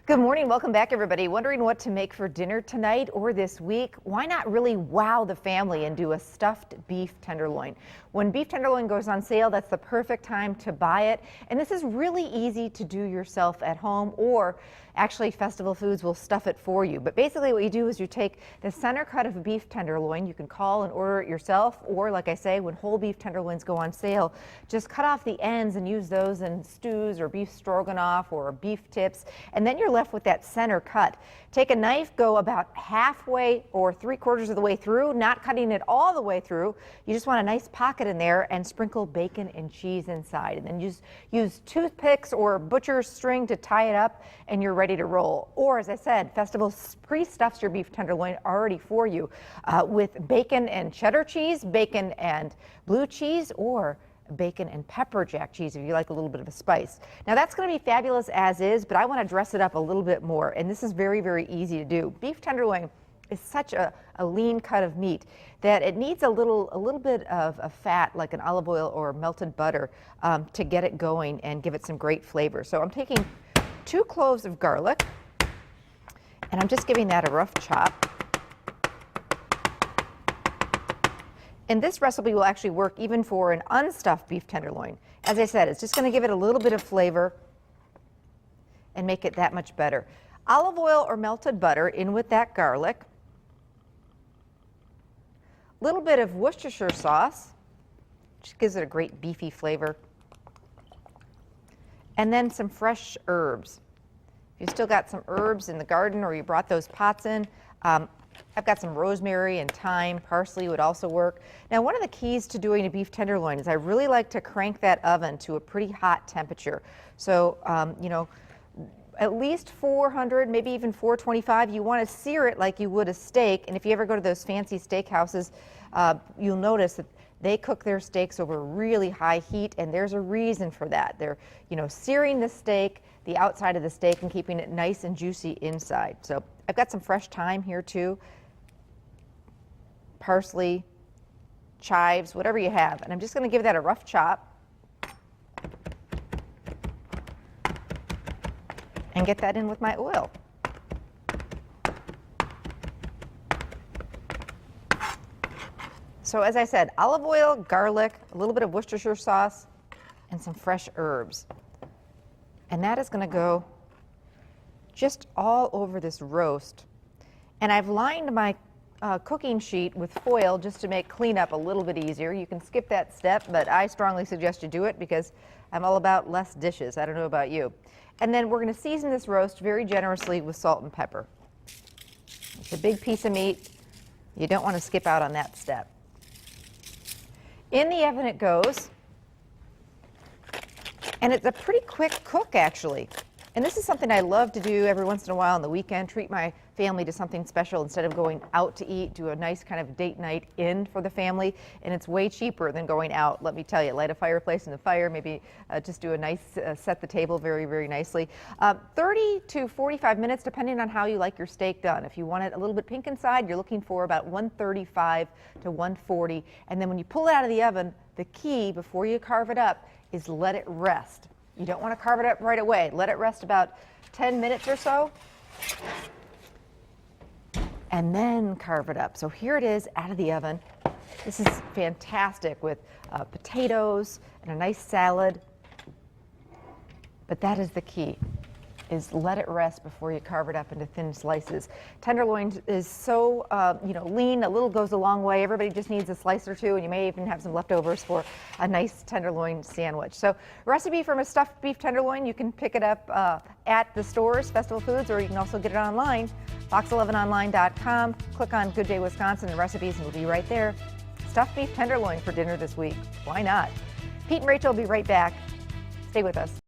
Good morning. Welcome back, everybody. Wondering what to make for dinner tonight or this week? Why not really wow the family and do a stuffed beef tenderloin? When beef tenderloin goes on sale, that's the perfect time to buy it. And this is really easy to do yourself at home, or actually Festival Foods will stuff it for you. But basically what you do is you take the center cut of a beef tenderloin. You can call and order it yourself, or like I say, when whole beef tenderloins go on sale, just cut off the ends and use those in stews or beef stroganoff or beef tips. And then you're left with that center cut. Take a knife, go about halfway or 3/4 of the way through, not cutting it all the way through. You just want a nice pocket in there, and sprinkle bacon and cheese inside. And then use toothpicks or butcher's string to tie it up, and you're ready to roll. Or, as I said, Festival pre-stuffs your beef tenderloin already for you with bacon and cheddar cheese, bacon and blue cheese, or bacon and pepper jack cheese if you like a little bit of a spice. Now that's going to be fabulous as is, but I want to dress it up a little bit more, and this is very, very easy to do. Beef tenderloin is such a lean cut of meat that it needs a little bit of a fat, like an olive oil or melted butter, to get it going and give it some great flavor. So I'm taking 2 cloves of garlic, and I'm just giving that a rough chop. And this recipe will actually work even for an unstuffed beef tenderloin. As I said, it's just going to give it a little bit of flavor and make it that much better. Olive oil or melted butter in with that garlic. A little bit of Worcestershire sauce, which gives it a great beefy flavor. And then some fresh herbs. If you still got some herbs in the garden or you brought those pots in, I've got some rosemary and thyme. Parsley would also work. Now, one of the keys to doing a beef tenderloin is I really like to crank that oven to a pretty hot temperature. So, you know, at least 400, maybe even 425. You want to sear it like you would a steak. And if you ever go to those fancy steakhouses, you'll notice that they cook their steaks over really high heat, and there's a reason for that. They're, you know, searing the steak, the outside of the steak, and keeping it nice and juicy inside. So I've got some fresh thyme here too, parsley, chives, whatever you have. And I'm just going to give that a rough chop and get that in with my oil. So as I said, olive oil, garlic, a little bit of Worcestershire sauce, and some fresh herbs. And that is going to go just all over this roast. And I've lined my cooking sheet with foil just to make cleanup a little bit easier. You can skip that step, but I strongly suggest you do it because I'm all about less dishes. I don't know about you. And then we're going to season this roast very generously with salt and pepper. It's a big piece of meat. You don't want to skip out on that step. In the oven it goes, and it's a pretty quick cook actually. And this is something I love to do every once in a while on the weekend, treat my family to something special instead of going out to eat, do a nice kind of date night in for the family. And it's way cheaper than going out, let me tell you. Light a fireplace in the fire, maybe just do a nice, set the table very, very nicely. 30 to 45 minutes, depending on how you like your steak done. If you want it a little bit pink inside, you're looking for about 135 to 140. And then when you pull it out of the oven, the key before you carve it up is let it rest. You don't want to carve it up right away. Let it rest about 10 minutes or so, and then carve it up. So here it is out of the oven. This is fantastic with potatoes and a nice salad. But that is the key, is let it rest before you carve it up into thin slices. Tenderloin is so you know, lean, a little goes a long way. Everybody just needs a slice or two, and you may even have some leftovers for a nice tenderloin sandwich. So recipe from a stuffed beef tenderloin, you can pick it up at the stores, Festival Foods, or you can also get it online, fox11online.com. Click on Good Day Wisconsin and recipes, and it'll be right there. Stuffed beef tenderloin for dinner this week. Why not? Pete and Rachel will be right back. Stay with us.